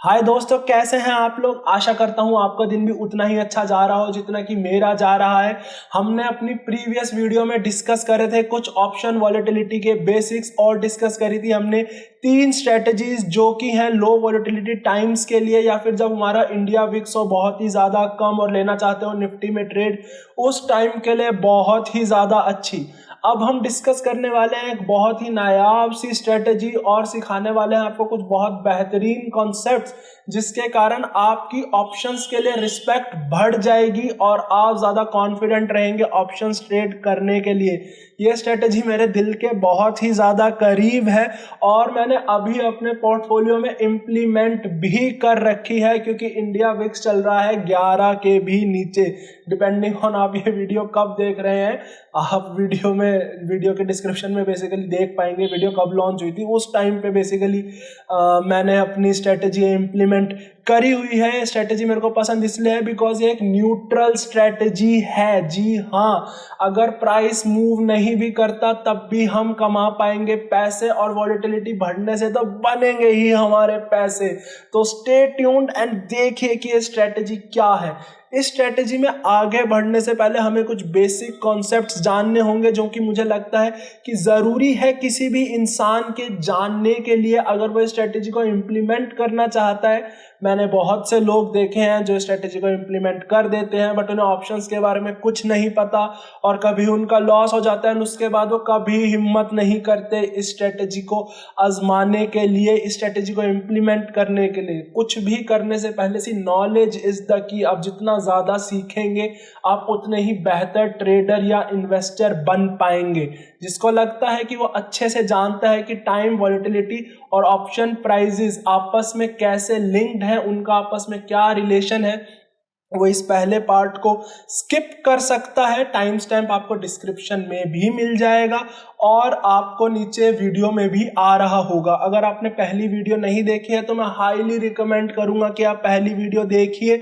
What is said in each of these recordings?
हाय दोस्तों, कैसे हैं आप लोग। आशा करता हूं आपका दिन भी उतना ही अच्छा जा रहा हो जितना कि मेरा जा रहा है। हमने अपनी प्रीवियस वीडियो में डिस्कस करे थे कुछ ऑप्शन वॉलेटिलिटी के बेसिक्स और डिस्कस करी थी हमने 3 स्ट्रेटजीज जो कि हैं लो वॉलेटिलिटी टाइम्स के लिए, या फिर जब हमारा इंडिया विक्स हो बहुत ही ज़्यादा कम और लेना चाहते हो निफ्टी में ट्रेड, उस टाइम के लिए बहुत ही ज़्यादा अच्छी। अब हम डिस्कस करने वाले हैं एक बहुत ही नायाब सी स्ट्रेटजी और सिखाने वाले हैं आपको कुछ बहुत बेहतरीन कॉन्सेप्ट्स जिसके कारण आपकी ऑप्शंस के लिए रिस्पेक्ट बढ़ जाएगी और आप ज़्यादा कॉन्फिडेंट रहेंगे ऑप्शंस ट्रेड करने के लिए। ये स्ट्रेटजी मेरे दिल के बहुत ही ज़्यादा करीब है और मैंने अभी अपने पोर्टफोलियो में इम्प्लीमेंट भी कर रखी है, क्योंकि इंडिया विक्स चल रहा है 11 के भी नीचे, डिपेंडिंग ऑन आप ये वीडियो कब देख रहे हैं। आप वीडियो के डिस्क्रिप्शन में बेसिकली देख पाएंगे वीडियो कब लॉन्च हुई थी। उस टाइम पे बेसिकली मैंने अपनी स्ट्रेटजी इम्प्लीमेंट करी हुई है। स्ट्रेटजी मेरे को पसंद इसलिए है बिकॉज ये एक न्यूट्रल स्ट्रेटजी है। जी हाँ, अगर प्राइस मूव नहीं भी करता तब भी हम कमा पाएंगे पैसे, और वॉलेटिलिटी बढ़ने से तो बनेंगे ही हमारे पैसे। तो स्टे ट्यून्ड एंड देखिए कि ये स्ट्रेटजी क्या है। इस स्ट्रेटजी में आगे बढ़ने से पहले हमें कुछ बेसिक कॉन्सेप्ट्स जानने होंगे जो कि मुझे लगता है कि ज़रूरी है किसी भी इंसान के जानने के लिए अगर वो स्ट्रेटजी को इम्प्लीमेंट करना चाहता है। मैंने बहुत से लोग देखे हैं जो स्ट्रेटजी को इम्प्लीमेंट कर देते हैं बट उन्हें ऑप्शंस के बारे में कुछ नहीं पता और कभी उनका लॉस हो जाता है, उसके बाद वो कभी हिम्मत नहीं करते इस स्ट्रेटजी को आजमाने के लिए, इस स्ट्रेटजी को इम्प्लीमेंट करने के लिए। कुछ भी करने से पहले सी नॉलेज इज द की। आप जितना ज़्यादा सीखेंगे आप उतने ही बेहतर ट्रेडर या इन्वेस्टर बन पाएंगे। जिसको लगता है कि वो अच्छे से जानता है कि टाइम वॉलेटिलिटी और ऑप्शन प्राइजेस आपस में कैसे लिंक्ड है, उनका आपस में क्या रिलेशन है, वो इस पहले पार्ट को स्किप कर सकता है। टाइम स्टैम्प आपको डिस्क्रिप्शन में भी मिल जाएगा और आपको नीचे वीडियो में भी आ रहा होगा। अगर आपने पहली वीडियो नहीं देखी है तो मैं हाईली रिकमेंड करूंगा कि आप पहली वीडियो देखिए।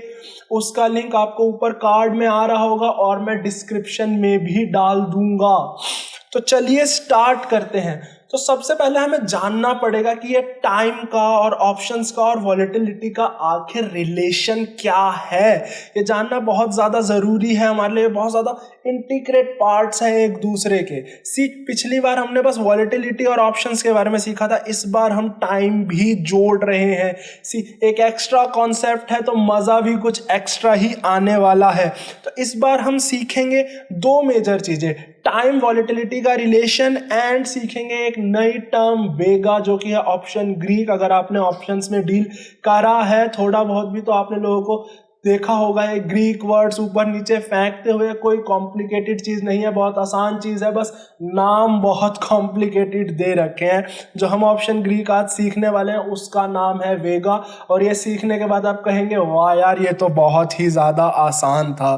उसका लिंक आपको ऊपर कार्ड में आ रहा होगा और मैं डिस्क्रिप्शन में भी डाल दूंगा। तो चलिए स्टार्ट करते हैं। तो सबसे पहले हमें जानना पड़ेगा कि ये टाइम का और ऑप्शंस का और वॉलेटिलिटी का आखिर रिलेशन क्या है। ये जानना बहुत ज़्यादा ज़रूरी है हमारे लिए। बहुत ज़्यादा इंटीग्रेट पार्ट्स हैं एक दूसरे के। पिछली बार हमने बस वॉलेटिलिटी और ऑप्शंस के बारे में सीखा था, इस बार हम टाइम भी जोड़ रहे हैं। एक एक्स्ट्रा कॉन्सेप्ट है तो मज़ा भी कुछ एक्स्ट्रा ही आने वाला है। तो इस बार हम सीखेंगे 2 मेजर चीज़ें, टाइम वॉलेटिलिटी का रिलेशन एंड सीखेंगे एक नई टर्म वेगा जो कि है ऑप्शन ग्रीक। अगर आपने ऑप्शंस में डील करा है थोड़ा बहुत भी तो आपने लोगों को देखा होगा ये ग्रीक वर्ड्स ऊपर नीचे फेंकते हुए। कोई कॉम्प्लिकेटेड चीज़ नहीं है, बहुत आसान चीज़ है, बस नाम बहुत कॉम्प्लिकेटेड दे रखे हैं। जो हम ऑप्शन ग्रीक आज सीखने वाले हैं उसका नाम है वेगा, और ये सीखने के बाद आप कहेंगे वाह यार ये तो बहुत ही ज़्यादा आसान था।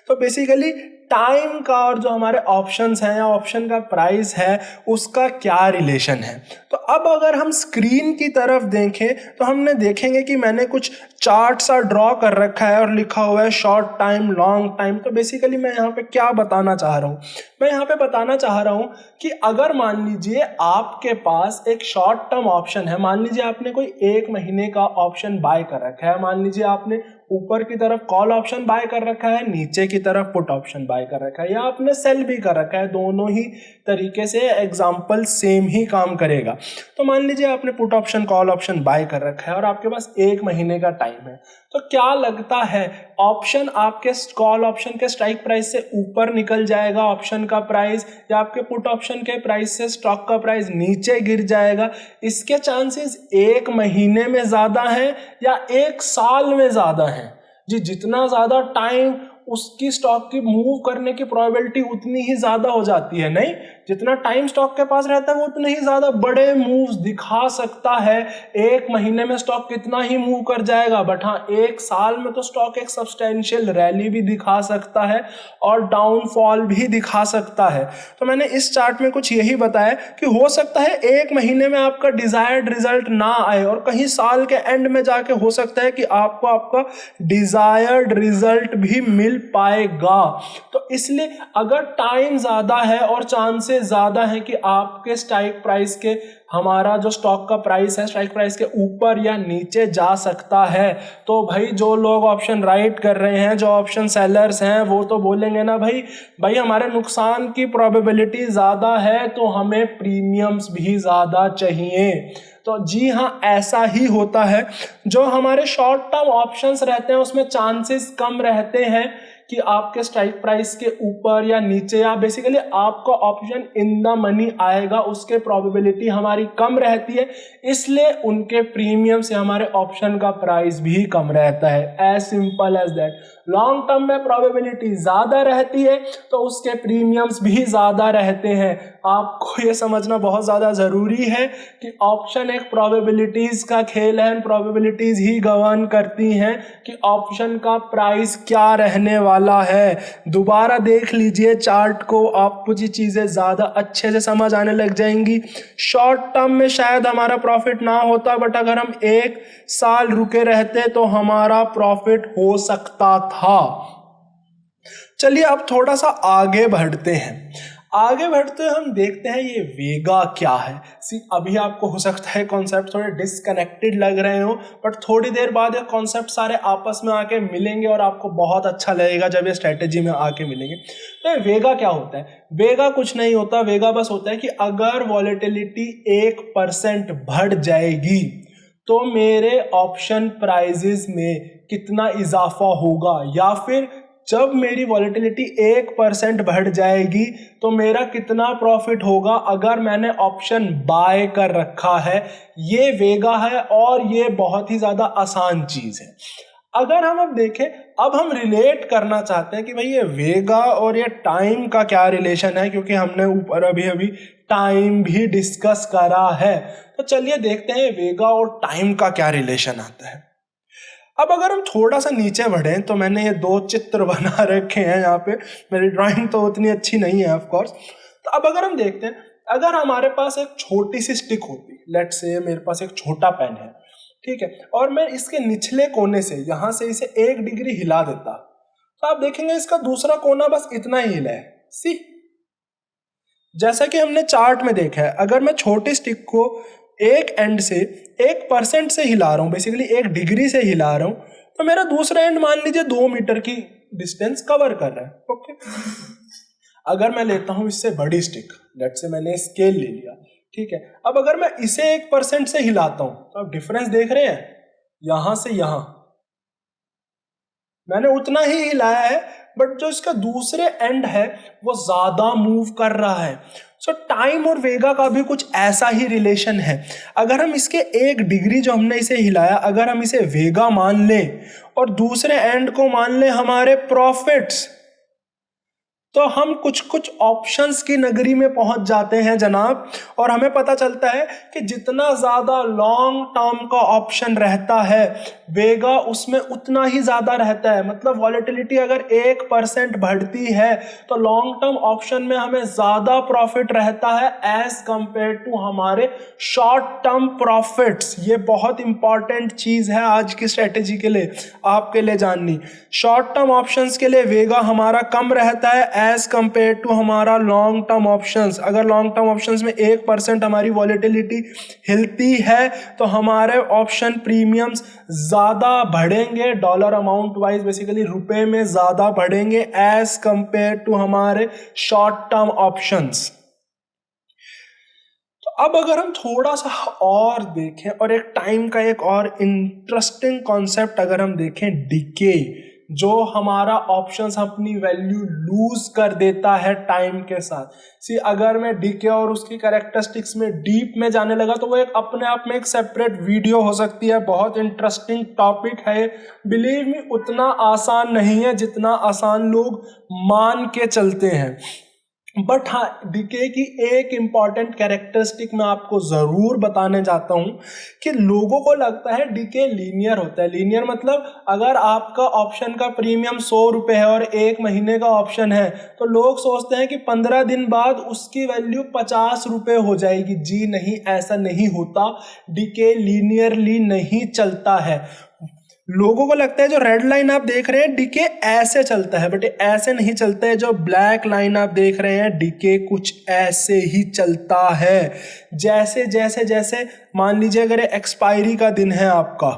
तो बेसिकली टाइम का और जो हमारे ऑप्शंस हैं या ऑप्शन का प्राइस है उसका क्या रिलेशन है। तो अब अगर हम स्क्रीन की तरफ देखें तो हमने देखेंगे कि मैंने कुछ चार्ट सा ड्रॉ कर रखा है और लिखा हुआ है शॉर्ट टाइम लॉन्ग टाइम। तो बेसिकली मैं यहाँ पे क्या बताना चाह रहा हूँ, मैं यहाँ पे बताना चाह रहा हूँ कि अगर मान लीजिए आपके पास एक शॉर्ट टर्म ऑप्शन है, मान लीजिए आपने कोई 1 महीने का ऑप्शन बाय कर रखा है, मान लीजिए आपने ऊपर की तरफ कॉल ऑप्शन बाय कर रखा है, नीचे की तरफ पुट ऑप्शन बाय कर रखा है, या आपने सेल भी कर रखा है, दोनों ही तरीके से एग्जाम्पल सेम ही काम करेगा। तो मान लीजिए आपने put option call option buy कर रखा है और आपके पास 1 महीने का टाइम है। तो क्या लगता है ऑप्शन आपके कॉल ऑप्शन के स्ट्राइक प्राइस से ऊपर निकल जाएगा ऑप्शन का प्राइस, या आपके पुट ऑप्शन के प्राइस से स्टॉक का प्राइस नीचे गिर जाएगा? इसके चांसेस 1 महीने में ज़्यादा हैं या 1 साल में ज़्यादा हैं? जी, जितना ज़्यादा टाइम उसकी स्टॉक की मूव करने की प्रोबेबिलिटी उतनी ही ज़्यादा हो जाती है। नहीं, जितना टाइम स्टॉक के पास रहता है वो उतने ही ज़्यादा बड़े मूव्स दिखा सकता है। 1 महीने में स्टॉक कितना ही मूव कर जाएगा, बट हाँ 1 साल में तो स्टॉक एक सब्सटेंशियल रैली भी दिखा सकता है और डाउनफॉल भी दिखा सकता है। तो मैंने इस चार्ट में कुछ यही बताया कि हो सकता है 1 महीने में आपका डिजायर्ड रिजल्ट ना आए और कहीं साल के एंड में जाके हो सकता है कि आपको आपका डिजायर्ड रिजल्ट भी मिल पाएगा। तो इसलिए अगर टाइम ज़्यादा है और चांसेस चांसेस ज़्यादा है कि आपके स्ट्राइक प्राइस के, हमारा जो स्टॉक का प्राइस है स्ट्राइक प्राइस के ऊपर या नीचे जा सकता है। तो भाई जो लोग ऑप्शन राइट कर रहे हैं, जो ऑप्शन सेलर्स हैं, वो तो बोलेंगे ना भाई हमारे नुकसान की प्रोबेबिलिटी ज़्यादा है तो हमें प्रीमियम्स भी ज़्यादा चाहिए। तो जी हाँ, ऐसा ही होता है। जो हमारे शॉर्ट टर्म ऑप्शंस रहते हैं उसमें चांसेस कम रहते हैं कि आपके स्ट्राइक प्राइस के ऊपर या नीचे, या बेसिकली आपका ऑप्शन इन द मनी आएगा, उसके प्रोबेबिलिटी हमारी कम रहती है, इसलिए उनके प्रीमियम से हमारे ऑप्शन का प्राइस भी कम रहता है। As simple as that. Long term में प्रोबेबिलिटी ज़्यादा रहती है तो उसके प्रीमियम्स भी ज़्यादा रहते हैं। आपको ये समझना बहुत ज़्यादा ज़रूरी है कि ऑप्शन एक प्रोबेबिलिटीज़ का खेल है, प्रोबेबिलिटीज़ ही गवर्न करती हैं कि ऑप्शन का प्राइस क्या रहने वाला है। दोबारा देख लीजिए चार्ट को, आपको ये चीज़ें ज़्यादा अच्छे से समझ आने लग जाएंगी। शॉर्ट टर्म में शायद हमारा प्रॉफिट ना होता, बट अगर हम 1 साल रुके रहते तो हमारा प्रॉफिट हो सकता था। चलिए अब थोड़ा सा आगे बढ़ते हैं। आगे बढ़ते हम देखते हैं ये वेगा क्या है। अभी आपको हो सकता है कॉन्सेप्ट थोड़े डिसकनेक्टेड लग रहे हो, बट थोड़ी देर बाद ये कॉन्सेप्ट सारे आपस में आके मिलेंगे और आपको बहुत अच्छा लगेगा जब ये स्ट्रेटेजी में आके मिलेंगे। तो ये वेगा क्या होता है? वेगा कुछ नहीं होता, वेगा बस होता है कि अगर वॉलेटिलिटी 1% बढ़ जाएगी तो मेरे ऑप्शन प्राइजेस में कितना इजाफा होगा, या फिर जब मेरी वॉलेटिलिटी 1% बढ़ जाएगी तो मेरा कितना प्रॉफिट होगा अगर मैंने ऑप्शन बाय कर रखा है। ये वेगा है और ये बहुत ही ज़्यादा आसान चीज़ है। अगर हम अब देखें, अब हम रिलेट करना चाहते हैं कि भाई ये वेगा और ये टाइम का क्या रिलेशन है, क्योंकि हमने ऊपर अभी टाइम भी डिस्कस करा है। तो चलिए देखते हैं वेगा और टाइम का क्या रिलेशन आता है। अब अगर हम थोड़ा सा नीचे बढ़ें तो मैंने ये 2 चित्र बना रखे हैं यहाँ पे। मेरी ड्राइंग तो उतनी अच्छी नहीं है ऑफ कोर्स। तो अब अगर हम देखते हैं, अगर हमारे पास एक छोटी सी स्टिक होती, लेट्स से मेरे पास एक छोटा पेन है, ठीक है, और मैं इसके निचले कोने से यहाँ से इसे 1 डिग्री हिला देता, तो आप देखेंगे इसका दूसरा कोना बस इतना ही हिला है। सी, जैसा कि हमने चार्ट में देखा है, अगर मैं छोटी स्टिक को एक एंड से 1% से हिला रहा हूँ, बेसिकली 1 डिग्री से हिला रहा हूँ, तो मेरा दूसरा एंड मान लीजिए 2 मीटर की डिस्टेंस कवर कर रहा है। ओके, अगर मैं लेता हूँ इससे बड़ी स्टिक, लेट्स से मैंने स्केल ले लिया, ठीक है, अब अगर मैं इसे 1% से हिलाता हूँ तो आप डिफरेंस देख रहे हैं, यहां से यहां मैंने उतना ही हिलाया है, बट जो इसका दूसरे एंड है वो ज्यादा मूव कर रहा है। सो टाइम और वेगा का भी कुछ ऐसा ही रिलेशन है। अगर हम इसके 1 डिग्री जो हमने इसे हिलाया, अगर हम इसे वेगा मान लें और दूसरे एंड को मान लें हमारे प्रॉफिट्स, तो हम कुछ कुछ ऑप्शंस की नगरी में पहुंच जाते हैं जनाब, और हमें पता चलता है कि जितना ज़्यादा लॉन्ग टर्म का ऑप्शन रहता है वेगा उसमें उतना ही ज़्यादा रहता है। मतलब वॉलेटिलिटी अगर 1% बढ़ती है तो लॉन्ग टर्म ऑप्शन में हमें ज़्यादा प्रॉफिट रहता है एज कंपेयर टू हमारे शॉर्ट टर्म प्रॉफिट्स। ये बहुत इंपॉर्टेंट चीज़ है आज की स्ट्रेटेजी के लिए, आपके लिए जाननी। शॉर्ट टर्म ऑप्शंस के लिए वेगा हमारा कम रहता है एज कंपेयर टू हमारा लॉन्ग टर्म ऑप्शंस। अगर लॉन्ग टर्म ऑप्शंस में 1% हमारी वॉलेटिलिटी हिलती है तो हमारे ऑप्शन प्रीमियम्स ज़्यादा बढ़ेंगे, डॉलर अमाउंट वाइज बेसिकली रुपए में ज़्यादा बढ़ेंगे एज कंपेयर टू हमारे शॉर्ट टर्म ऑप्शंस। तो अब अगर हम थोड़ा सा और देखें और एक टाइम का एक और इंटरेस्टिंग कॉन्सेप्ट अगर हम देखें, डीके, जो हमारा ऑप्शंस अपनी वैल्यू लूज कर देता है टाइम के साथ। सी, अगर मैं डीके और उसकी कैरेक्टरिस्टिक्स में डीप में जाने लगा तो वो एक अपने आप में एक सेपरेट वीडियो हो सकती है। बहुत इंटरेस्टिंग टॉपिक है, बिलीव मी उतना आसान नहीं है जितना आसान लोग मान के चलते हैं। बट हाँ, डीके की एक इंपॉर्टेंट कैरेक्टरिस्टिक मैं आपको ज़रूर बताने जाता हूँ कि लोगों को लगता है डीके लीनियर होता है। लीनियर मतलब अगर आपका ऑप्शन का प्रीमियम 100 रुपये है और 1 महीने का ऑप्शन है तो लोग सोचते हैं कि 15 दिन बाद उसकी वैल्यू 50 रुपये हो जाएगी। जी नहीं, ऐसा नहीं होता। डीके लीनियरली नहीं चलता है। लोगों को लगता है जो रेड लाइन आप देख रहे हैं डीके ऐसे चलता है, बट ऐसे नहीं चलता है। जो ब्लैक लाइन आप देख रहे हैं डीके कुछ ऐसे ही चलता है। जैसे जैसे जैसे मान लीजिए अगर एक्सपायरी का दिन है आपका,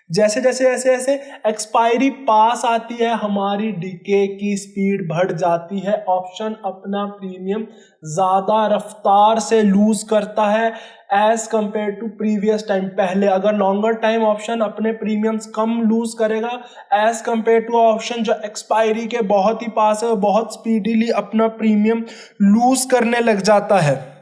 जैसे जैसे ऐसे ऐसे एक्सपायरी पास आती है हमारी डीके की स्पीड बढ़ जाती है। ऑप्शन अपना प्रीमियम ज्यादा रफ्तार से लूज करता है as compare to previous time. पहले अगर लॉन्गर टाइम ऑप्शन अपने प्रीमियम्स कम लूज करेगा एज कंपेयर टू ऑप्शन जो एक्सपायरी के बहुत ही पास है, बहुत स्पीडीली अपना प्रीमियम लूज करने लग जाता है।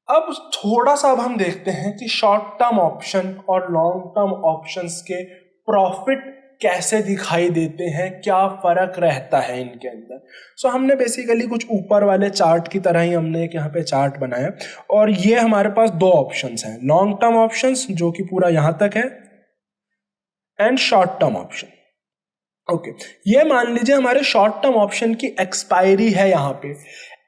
अब थोड़ा सा अब हम देखते हैं कि शॉर्ट टर्म ऑप्शन और लॉन्ग टर्म ऑप्शंस के प्रॉफिट कैसे दिखाई देते हैं, क्या फर्क रहता है इनके अंदर। सो हमने बेसिकली कुछ ऊपर वाले चार्ट की तरह ही हमने एक यहाँ पे चार्ट बनाया और ये हमारे पास दो ऑप्शंस हैं, लॉन्ग टर्म ऑप्शंस जो कि पूरा यहां तक है and short term option. Okay, ये मान लीजिए हमारे शॉर्ट टर्म ऑप्शन की एक्सपायरी है यहाँ पे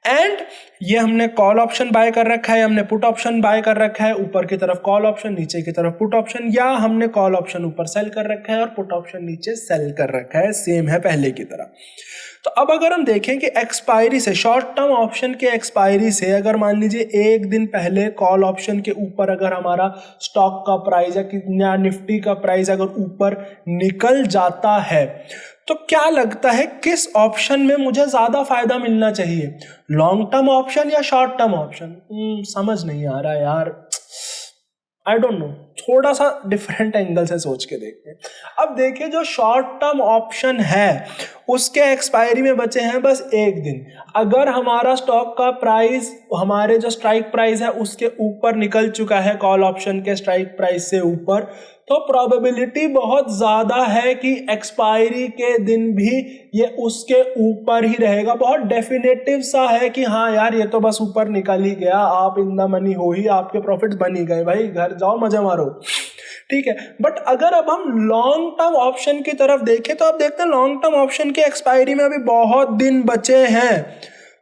एंड ये हमने कॉल ऑप्शन बाय कर रखा है, हमने पुट ऑप्शन बाय कर रखा है, ऊपर की तरफ कॉल ऑप्शन नीचे की तरफ पुट ऑप्शन, या हमने कॉल ऑप्शन ऊपर सेल कर रखा है और पुट ऑप्शन नीचे सेल कर रखा है, सेम है पहले की तरह। तो अब अगर हम देखें कि एक्सपायरी से, शॉर्ट टर्म ऑप्शन के एक्सपायरी से अगर मान लीजिए एक दिन पहले कॉल ऑप्शन के ऊपर अगर हमारा स्टॉक का प्राइस या निफ्टी का प्राइस अगर ऊपर निकल जाता है तो क्या लगता है किस ऑप्शन में मुझे ज्यादा फायदा मिलना चाहिए, लॉन्ग टर्म ऑप्शन या शॉर्ट टर्म ऑप्शन? समझ नहीं आ रहा यार, आई डोंट नो, थोड़ा सा डिफरेंट एंगल से सोच के देखते हैं। अब देखिए जो शॉर्ट टर्म ऑप्शन है उसके एक्सपायरी में बचे हैं बस एक दिन। अगर हमारा स्टॉक का प्राइस हमारे जो स्ट्राइक प्राइस है उसके ऊपर निकल चुका है, कॉल ऑप्शन के स्ट्राइक प्राइस से ऊपर, तो प्रोबेबिलिटी बहुत ज़्यादा है कि एक्सपायरी के दिन भी ये उसके ऊपर ही रहेगा। बहुत डेफिनेटिव सा है कि हाँ यार ये तो बस ऊपर निकल ही गया, आप इन द मनी हो ही, आपके प्रॉफिट्स बन ही गए, भाई घर जाओ मजे मारो, ठीक है। बट अगर अब हम लॉन्ग टर्म ऑप्शन की तरफ देखें तो आप देखते हैं लॉन्ग टर्म ऑप्शन के एक्सपायरी में अभी बहुत दिन बचे हैं,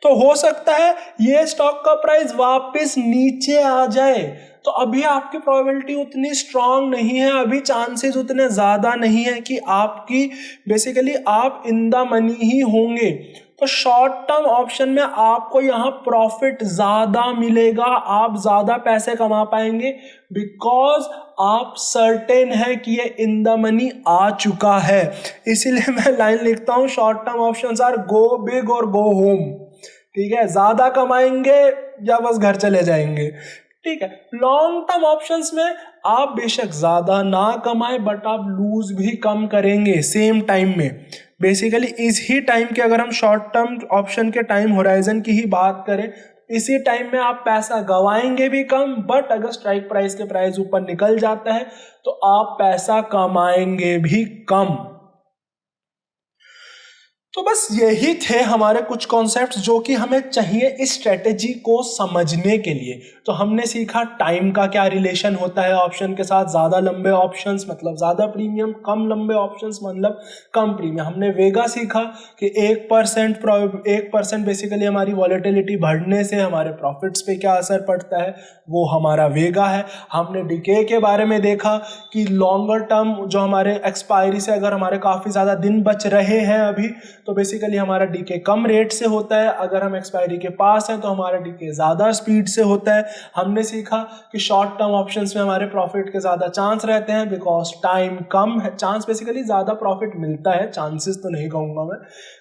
तो हो सकता है ये स्टॉक का प्राइस वापस नीचे आ जाए। तो अभी आपकी प्रोबेबिलिटी उतनी स्ट्रांग नहीं है, अभी चांसेस उतने ज़्यादा नहीं है कि आपकी बेसिकली आप इन द मनी ही होंगे। तो शॉर्ट टर्म ऑप्शन में आपको यहाँ प्रॉफिट ज़्यादा मिलेगा, आप ज़्यादा पैसे कमा पाएंगे बिकॉज आप सर्टेन है कि ये इन द मनी आ चुका है। इसीलिए मैं लाइन लिखता हूँ, short term options are go big और गो होम, ठीक है, ज़्यादा कमाएंगे या बस घर चले जाएंगे, ठीक है। लॉन्ग टर्म ऑप्शंस में आप बेशक ज्यादा ना कमाए बट आप लूज भी कम करेंगे सेम टाइम में। बेसिकली इस ही टाइम के अगर हम शॉर्ट टर्म ऑप्शन के टाइम होराइजन की ही बात करें, इसी टाइम में आप पैसा गवाएंगे भी कम, बट अगर स्ट्राइक प्राइस के प्राइस ऊपर निकल जाता है तो आप पैसा कमाएंगे भी कम। तो बस यही थे हमारे कुछ कॉन्सेप्ट्स जो कि हमें चाहिए इस स्ट्रेटेजी को समझने के लिए। तो हमने सीखा टाइम का क्या रिलेशन होता है ऑप्शन के साथ, ज़्यादा लंबे ऑप्शंस मतलब ज़्यादा प्रीमियम, कम लंबे ऑप्शंस मतलब कम प्रीमियम। हमने वेगा सीखा कि 1% बेसिकली हमारी वॉलेटिलिटी बढ़ने से हमारे प्रॉफिट्स पे क्या असर पड़ता है, वो हमारा वेगा है। हमने डीके के बारे में देखा कि लॉन्गर टर्म जो हमारे एक्सपायरी से अगर हमारे काफ़ी ज़्यादा दिन बच रहे हैं अभी, तो बेसिकली हमारा डीके कम रेट से होता है, अगर हम एक्सपायरी के पास हैं तो हमारा डीके ज़्यादा स्पीड से होता है। हमने सीखा कि शॉर्ट टर्म ऑप्शंस में हमारे प्रॉफिट के ज़्यादा चांस रहते हैं बिकॉज टाइम कम है, चांस बेसिकली ज़्यादा प्रॉफिट मिलता है, चांसेस तो नहीं कहूँगा मैं,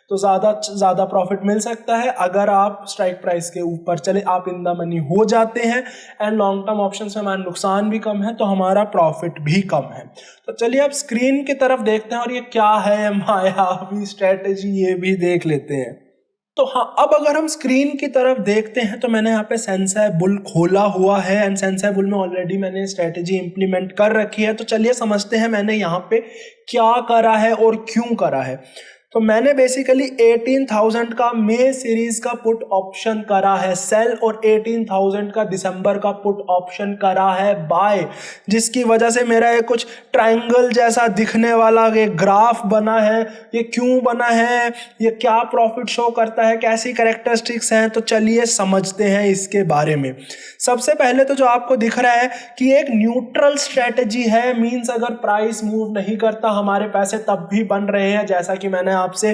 तो ज़्यादा प्रॉफिट मिल सकता है अगर आप स्ट्राइक प्राइस के ऊपर चले, आप इन द मनी हो जाते हैं। एंड लॉन्ग टर्म ऑप्शंस में हमारा नुकसान भी कम है तो हमारा प्रॉफिट भी कम है। तो चलिए अब स्क्रीन की तरफ देखते हैं और ये क्या है मायावी स्ट्रेटेजी, ये भी देख लेते हैं। तो हाँ, अब अगर हम स्क्रीन की तरफ देखते हैं तो मैंने यहाँ पे सेंसाई बुल खोला हुआ है एंड सेंसाई बुल में ऑलरेडी मैंने स्ट्रेटेजी इंप्लीमेंट कर रखी है। तो चलिए समझते हैं मैंने यहाँ पे क्या करा है और क्यों करा है। तो मैंने बेसिकली 18,000 का मई सीरीज का पुट ऑप्शन करा है सेल और 18,000 का दिसंबर का पुट ऑप्शन करा है बाय, जिसकी वजह से मेरा ये कुछ ट्रायंगल जैसा दिखने वाला ये ग्राफ बना है। ये क्यों बना है, ये क्या प्रॉफिट शो करता है, कैसी कैरेक्टरिस्टिक्स हैं, तो चलिए समझते हैं इसके बारे में। सबसे पहले तो जो आपको दिख रहा है कि एक न्यूट्रल स्ट्रेटजी है, मींस अगर प्राइस मूव नहीं करता हमारे पैसे तब भी बन रहे हैं, जैसा कि मैंने आपसे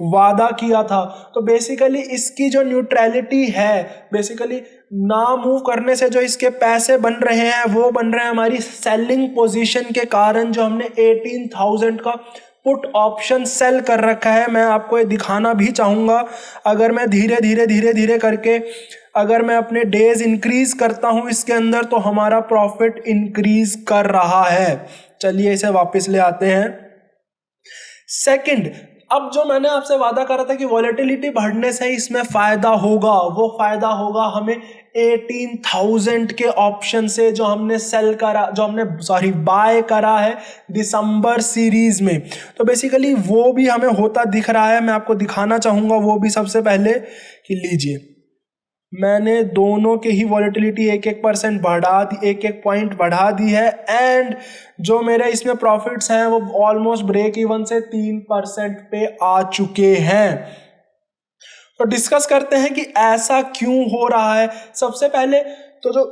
वादा किया था। तो बेसिकली इसकी जो न्यूट्रलिटी है, बेसिकली ना मूव करने से जो इसके पैसे बन रहे हैं वो बन रहे हैं हमारी सेलिंग पोजीशन के कारण, जो हमने 18,000 का पुट ऑप्शन सेल कर रखा है। मैं आपको ये दिखाना भी चाहूँगा, अगर मैं धीरे धीरे करके अगर मैं अपने डेज इंक्रीज करता हूँ इसके अंदर तो हमारा प्रॉफिट इंक्रीज कर रहा है। चलिए इसे वापस ले आते हैं। सेकंड, अब जो मैंने आपसे वादा करा था कि वॉलेटिलिटी बढ़ने से इसमें फायदा होगा, वो फायदा होगा हमें 18,000 के ऑप्शन से जो हमने सेल करा, जो हमने बाय करा है दिसंबर सीरीज में। तो बेसिकली वो भी हमें होता दिख रहा है, मैं आपको दिखाना चाहूँगा वो भी। सबसे पहले कि लीजिए, मैंने दोनों के ही वॉलेटिलिटी 1-1% बढ़ा दी, 1-1 पॉइंट बढ़ा दी है, एंड जो मेरे इसमें प्रॉफिट्स हैं वो ऑलमोस्ट ब्रेक इवन से 3% पे आ चुके हैं। तो डिस्कस करते हैं कि ऐसा क्यों हो रहा है। सबसे पहले तो जो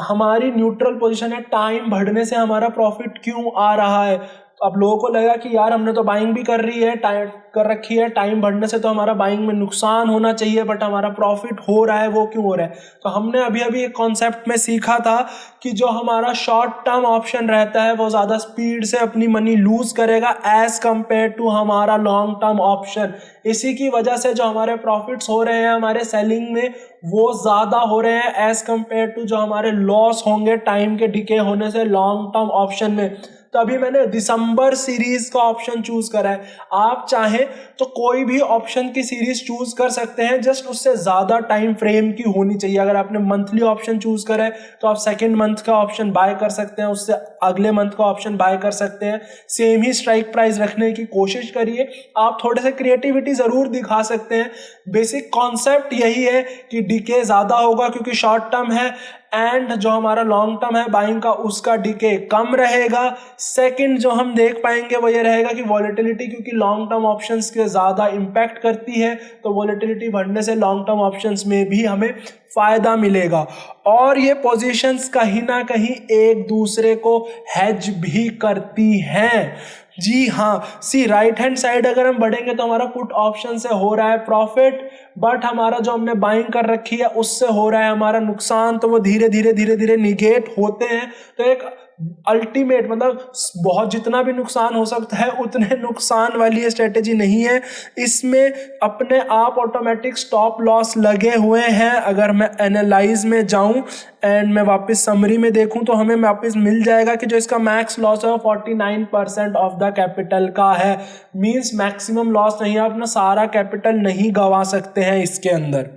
हमारी न्यूट्रल पोजीशन है, टाइम बढ़ने से हमारा प्रॉफिट क्यों आ रहा है। अब लोगों को लगा कि यार हमने तो बाइंग भी कर रखी है, टाइम बढ़ने से तो हमारा बाइंग में नुकसान होना चाहिए, बट हमारा प्रॉफिट हो रहा है, वो क्यों हो रहा है। तो हमने अभी एक कॉन्सेप्ट में सीखा था कि जो हमारा शॉर्ट टर्म ऑप्शन रहता है वो ज़्यादा स्पीड से अपनी मनी लूज करेगा एज कंपेयर टू हमारा लॉन्ग टर्म ऑप्शन। इसी की वजह से जो हमारे प्रॉफिट्स हो रहे हैं हमारे सेलिंग में वो ज़्यादा हो रहे हैं एज कंपेयर टू जो हमारे लॉस होंगे टाइम के डिके होने से लॉन्ग टर्म ऑप्शन में। तो अभी मैंने दिसंबर सीरीज का ऑप्शन चूज करा है। आप चाहें तो कोई भी ऑप्शन की सीरीज चूज कर सकते हैं, जस्ट उससे ज्यादा टाइम फ्रेम की होनी चाहिए। अगर आपने मंथली ऑप्शन चूज करा है तो आप सेकेंड मंथ का ऑप्शन बाय कर सकते हैं, उससे अगले मंथ का ऑप्शन बाय कर सकते हैं। सेम ही स्ट्राइक प्राइस रखने की कोशिश करिए। आप थोड़े से क्रिएटिविटी जरूर दिखा सकते हैं। बेसिक कॉन्सेप्ट यही है कि डीके ज्यादा होगा क्योंकि शॉर्ट टर्म है, एंड जो हमारा लॉन्ग टर्म है बाइंग का उसका डीके कम रहेगा। सेकंड जो हम देख पाएंगे वो ये रहेगा कि वॉलेटिलिटी क्योंकि लॉन्ग टर्म ऑप्शंस के ज़्यादा इम्पैक्ट करती है, तो वॉलेटिलिटी बढ़ने से लॉन्ग टर्म ऑप्शंस में भी हमें फ़ायदा मिलेगा। और ये पोजीशंस कहीं ना कहीं एक दूसरे को हेज भी करती हैं। जी हाँ, सी राइट हैंड साइड अगर हम बढ़ेंगे तो हमारा पुट ऑप्शन से हो रहा है प्रॉफिट, बट हमारा जो हमने बाइंग कर रखी है उससे हो रहा है हमारा नुकसान। तो वो धीरे धीरे निगेट होते हैं। तो एक अल्टीमेट मतलब बहुत जितना भी नुकसान हो सकता है उतने नुकसान वाली ये स्ट्रेटेजी नहीं है। इसमें अपने आप ऑटोमेटिक स्टॉप लॉस लगे हुए हैं। अगर मैं एनालाइज में जाऊं एंड मैं वापस समरी में देखूं तो हमें वापस मिल जाएगा कि जो इसका मैक्स लॉस है वो 49% ऑफ द कैपिटल का है। मींस मैक्सिमम लॉस नहीं है, आप अपना सारा कैपिटल नहीं गंवा सकते हैं इसके अंदर।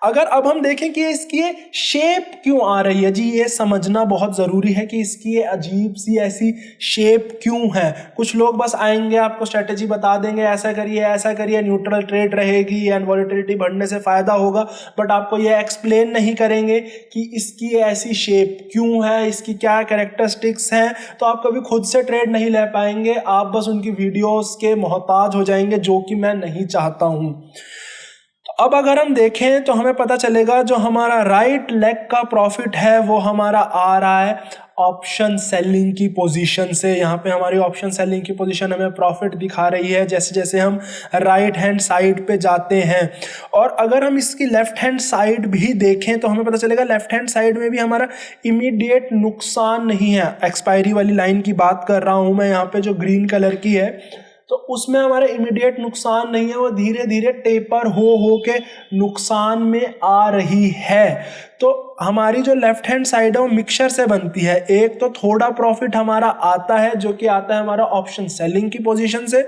अगर अब हम देखें कि इसकी ये शेप क्यों आ रही है, जी ये समझना बहुत ज़रूरी है कि इसकी ये अजीब सी ऐसी शेप क्यों है। कुछ लोग बस आएंगे आपको स्ट्रेटेजी बता देंगे, ऐसा करिए न्यूट्रल ट्रेड रहेगी एंड वॉलेटिलिटी बढ़ने से फ़ायदा होगा, बट आपको ये एक्सप्लेन नहीं करेंगे कि इसकी ऐसी शेप क्यों है, इसकी क्या कैरेक्टरिस्टिक्स हैं। तो आप कभी खुद से ट्रेड नहीं ले पाएंगे, आप बस उनकी वीडियोज़ के मोहताज हो जाएंगे, जो कि मैं नहीं चाहता हूँ। अब अगर हम देखें तो हमें पता चलेगा जो हमारा राइट लेग का प्रॉफिट है वो हमारा आ रहा है ऑप्शन सेलिंग की पोजीशन से। यहाँ पे हमारी ऑप्शन सेलिंग की पोजीशन हमें प्रॉफिट दिखा रही है जैसे जैसे हम राइट हैंड साइड पे जाते हैं। और अगर हम इसकी लेफ्ट हैंड साइड भी देखें तो हमें पता चलेगा लेफ्ट हैंड साइड में भी हमारा इमीडिएट नुकसान नहीं है। एक्सपायरी वाली लाइन की बात कर रहा हूँ मैं, यहाँ पे जो ग्रीन कलर की है तो उसमें हमारा इमीडिएट नुकसान नहीं है, वो धीरे धीरे टेपर हो के नुकसान में आ रही है। तो हमारी जो लेफ्ट हैंड साइड है वो मिक्सचर से बनती है। एक तो थोड़ा प्रॉफिट हमारा आता है जो कि आता है हमारा ऑप्शन सेलिंग की पोजीशन से,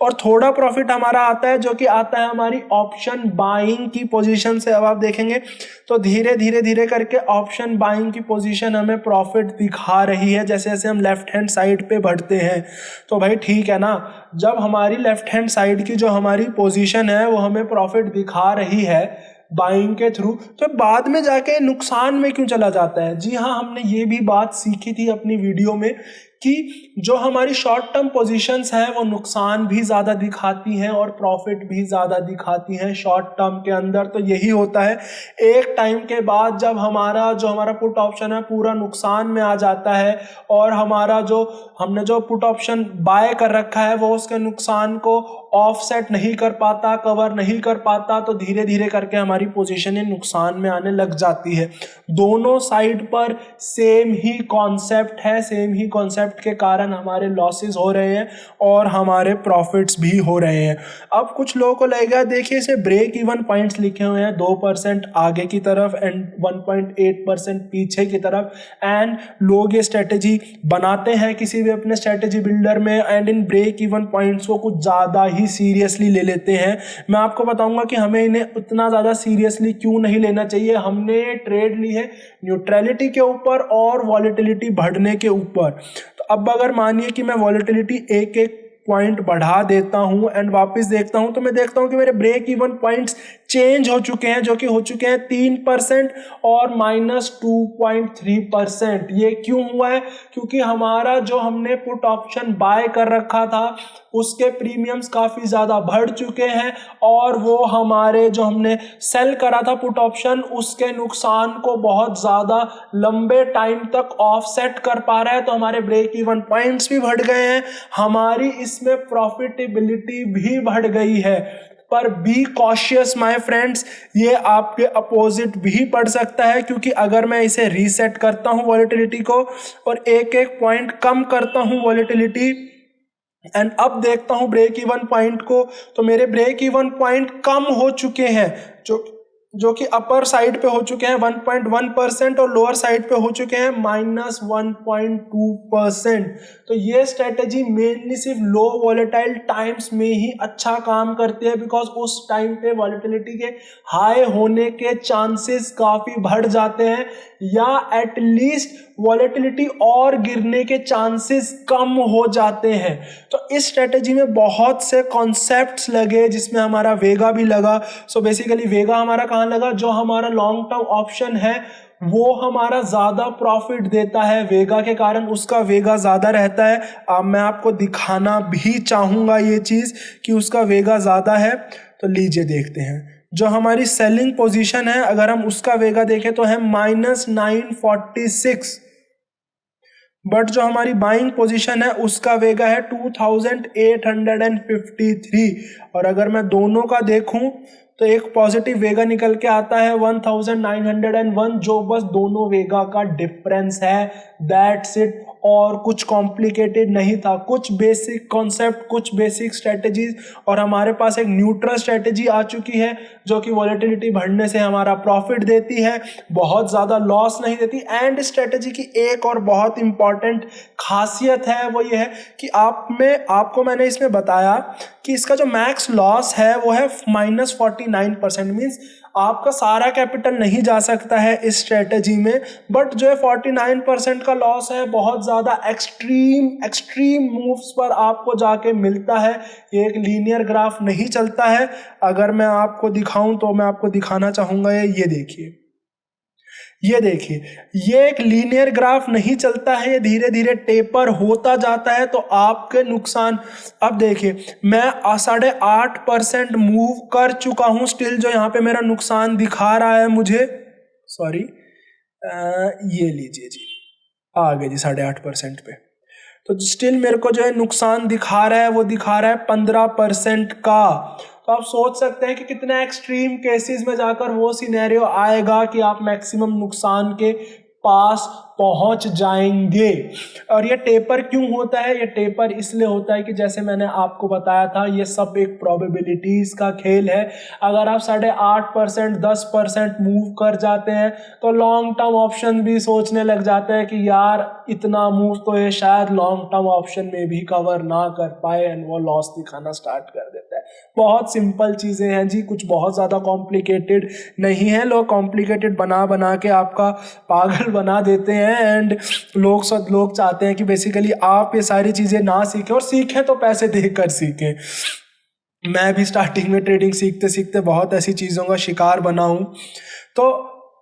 और थोड़ा प्रॉफिट हमारा आता है जो कि आता है हमारी ऑप्शन बाइंग की पोजीशन से। अब आप देखेंगे तो धीरे धीरे धीरे करके ऑप्शन बाइंग की पोजीशन हमें प्रॉफिट दिखा रही है जैसे जैसे हम लेफ्ट हैंड साइड पे बढ़ते हैं। तो भाई ठीक है ना, जब हमारी लेफ्ट हैंड साइड की जो हमारी पोजीशन है वो हमें प्रॉफिट दिखा रही है बाइंग के थ्रू, तो बाद में जाके नुकसान में क्यों चला जाता है? जी हाँ, हमने ये भी बात सीखी थी अपनी वीडियो में कि जो हमारी शॉर्ट टर्म पोजीशंस हैं वो नुकसान भी ज़्यादा दिखाती हैं और प्रॉफिट भी ज़्यादा दिखाती हैं शॉर्ट टर्म के अंदर। तो यही होता है, एक टाइम के बाद जब हमारा पुट ऑप्शन है पूरा नुकसान में आ जाता है और हमने जो पुट ऑप्शन बाय कर रखा है वो उसके नुकसान को ऑफसेट नहीं कर पाता, कवर नहीं कर पाता, तो धीरे धीरे करके हमारी पोजीशन नुकसान में आने लग जाती है। दोनों साइड पर सेम ही कॉन्सेप्ट है, सेम ही कॉन्सेप्ट के कारण हमारे लॉसेस हो रहे हैं और हमारे प्रॉफिट्स भी हो रहे हैं। अब कुछ लोगों को लगेगा, देखिए इसे ब्रेक इवन पॉइंट्स लिखे हुए हैं 2% आगे की तरफ एंड 1.8% पीछे की तरफ, एंड लोग ये स्ट्रेटेजी बनाते हैं किसी भी अपने स्ट्रेटेजी बिल्डर में and in break even points को कुछ ज़्यादा ही सीरियसली ले लेते हैं। मैं आपको बताऊंगा कि हमें इन्हें उतना ज़्यादा सीरियसली क्यों नहीं लेना चाहिए। हमने ट्रेड ली है न्यूट्रलिटी के ऊपर और वॉलेटिलिटी बढ़ने के ऊपर। तो अब अगर मानिए कि मैं वॉलेटिलिटी एक एक पॉइंट बढ़ा देता हूं एंड वापस देखता हूं तो मैं देखता हूं कि मेरे ब्रेक इवन पॉइंट्स चेंज हो चुके हैं, जो कि हो चुके हैं 3% और -2.3%। ये क्यों हुआ है? क्योंकि हमारा जो हमने पुट ऑप्शन बाय कर रखा था उसके प्रीमियम्स काफ़ी ज़्यादा बढ़ चुके हैं और वो हमारे जो हमने सेल करा था पुट ऑप्शन उसके नुकसान को बहुत ज़्यादा लंबे टाइम तक ऑफसेट कर पा रहा है। तो हमारे ब्रेक इवन पॉइंट्स भी बढ़ गए हैं, हमारी इसमें प्रॉफिटेबिलिटी भी बढ़ गई है। पर बी कॉशियस माय फ्रेंड्स, ये आपके अपोजिट भी पड़ सकता है, क्योंकि अगर मैं इसे रीसेट करता हूं वॉलेटिलिटी को और एक एक पॉइंट कम करता हूं वॉलेटिलिटी एंड अब देखता हूं ब्रेक इवन पॉइंट को, तो मेरे ब्रेक इवन पॉइंट कम हो चुके हैं, जो कि अपर साइड पे हो चुके हैं 1.1% और लोअर साइड पे हो चुके हैं -1.2%। तो ये स्ट्रेटेजी मेनली सिर्फ लो वॉलेटाइल टाइम्स में ही अच्छा काम करती है, बिकॉज उस टाइम पे वॉलेटिलिटी के हाई होने के चांसेस काफ़ी बढ़ जाते हैं या एटलीस्ट वॉलेटिलिटी और गिरने के चांसेस कम हो जाते हैं। तो इस स्ट्रेटेजी में बहुत से कॉन्सेप्ट्स लगे जिसमें हमारा वेगा भी लगा। सो बेसिकली वेगा हमारा कहाँ लगा? जो हमारा लॉन्ग टर्म ऑप्शन है वो हमारा ज़्यादा प्रॉफिट देता है, वेगा के कारण उसका वेगा ज़्यादा रहता है। अब मैं आपको दिखाना भी चाहूँगा ये चीज़ कि उसका वेगा ज़्यादा है, तो लीजिए देखते हैं। जो हमारी सेलिंग पोजीशन है अगर हम उसका वेगा देखें तो है -946, बट जो हमारी बाइंग पोजीशन है उसका वेगा है 2853। और अगर मैं दोनों का देखूं तो एक पॉजिटिव वेगा निकल के आता है 1901, जो बस दोनों वेगा का डिफरेंस है, दैट्स इट। और कुछ कॉम्प्लिकेटेड नहीं था, कुछ बेसिक कॉन्सेप्ट, कुछ बेसिक स्ट्रेटजीज, और हमारे पास एक न्यूट्रल स्ट्रेटजी आ चुकी है जो कि वॉलेटिलिटी बढ़ने से हमारा प्रॉफिट देती है, बहुत ज़्यादा लॉस नहीं देती। एंड स्ट्रेटजी की एक और बहुत इंपॉर्टेंट खासियत है वो ये है कि आपको मैंने इसमें बताया कि इसका जो मैक्स लॉस है वो है -49%। मीन्स आपका सारा कैपिटल नहीं जा सकता है इस स्ट्रेटजी में, बट जो है 49% का लॉस है बहुत ज़्यादा एक्सट्रीम मूव्स पर आपको जाके मिलता है। ये एक लीनियर ग्राफ नहीं चलता है। अगर मैं आपको दिखाऊं तो मैं आपको दिखाना चाहूँगा ये देखिए ये एक लीनियर ग्राफ नहीं चलता है, ये धीरे धीरे टेपर होता जाता है। तो आपके नुकसान, अब देखिए मैं 8.5% मूव कर चुका हूं, स्टिल जो यहाँ पे मेरा नुकसान दिखा रहा है मुझे, सॉरी ये लीजिए जी, आ गए जी 8.5% पे। तो स्टिल मेरे को जो है नुकसान दिखा रहा है वो दिखा रहा है 15% का। तो आप सोच सकते हैं कि कितने एक्सट्रीम केसेस में जाकर वो सिनेरियो आएगा कि आप मैक्सिमम नुकसान के पास पहुंच जाएंगे। और ये टेपर क्यों होता है? ये टेपर इसलिए होता है कि जैसे मैंने आपको बताया था, ये सब एक प्रोबेबिलिटीज का खेल है। अगर आप 8.5% 10% मूव कर जाते हैं तो लॉन्ग टर्म ऑप्शन भी सोचने लग जाते हैं कि यार इतना मूव तो ये शायद लॉन्ग टर्म ऑप्शन में भी कवर ना कर पाए, एंड वो लॉस दिखाना स्टार्ट कर देता है। बहुत सिंपल चीजें हैं जी, कुछ बहुत ज्यादा कॉम्प्लिकेटेड नहीं है। लोग कॉम्प्लिकेटेड बना के आपका पागल बना देते हैं, एंड लोग चाहते हैं कि बेसिकली आप ये सारी चीजें ना सीखें, और सीखें तो पैसे देकर सीखें। मैं भी स्टार्टिंग में ट्रेडिंग सीखते सीखते बहुत ऐसी चीज़ों का शिकार बना हूं। तो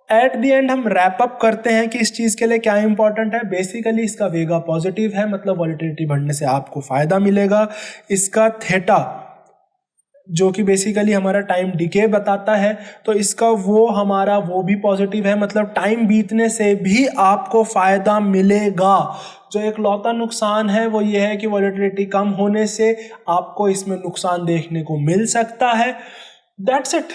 एट द एंड हम रैप अप करते हैं कि इस चीज़ के लिए क्या इंपॉर्टेंट है। बेसिकली इसका वेगा पॉजिटिव है, मतलब वॉलेटिलिटी बढ़ने से आपको फायदा मिलेगा। इसका थीटा जो कि बेसिकली हमारा टाइम डिके बताता है, तो इसका वो भी पॉजिटिव है, मतलब टाइम बीतने से भी आपको फायदा मिलेगा। जो एक लौता नुकसान है वो ये है कि वॉलेटिलिटी कम होने से आपको इसमें नुकसान देखने को मिल सकता है। That's it.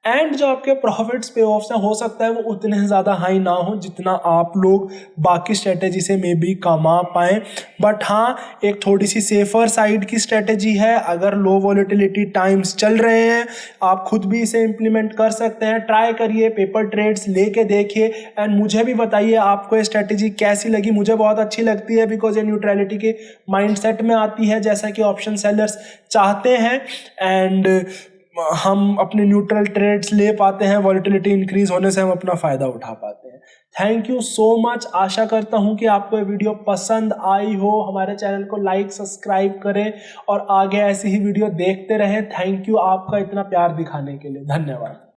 एंड जो आपके प्रॉफिट्स पे ऑफ्स हैं, हो सकता है वो उतने ज़्यादा हाई ना हो जितना आप लोग बाकी स्ट्रेटेजी से मे बी कमा पाएँ, बट हाँ एक थोड़ी सी सेफर साइड की स्ट्रेटेजी है। अगर लो वॉलेटिलिटी टाइम्स चल रहे हैं, आप खुद भी इसे इम्प्लीमेंट कर सकते हैं। ट्राई करिए, पेपर ट्रेड्स लेके देखिए, एंड मुझे भी बताइए आपको ये स्ट्रेटेजी कैसी लगी। मुझे बहुत अच्छी लगती है बिकॉज ये न्यूट्रलिटी के माइंडसेट में आती है, जैसा कि ऑप्शन सेलर्स चाहते हैं, एंड हम अपने न्यूट्रल ट्रेड्स ले पाते हैं। वॉलेटिलिटी इंक्रीज होने से हम अपना फ़ायदा उठा पाते हैं। Thank you so much. आशा करता हूं कि आपको ये वीडियो पसंद आई हो। हमारे चैनल को लाइक सब्सक्राइब करें और आगे ऐसी ही वीडियो देखते रहें। थैंक यू आपका इतना प्यार दिखाने के लिए। धन्यवाद।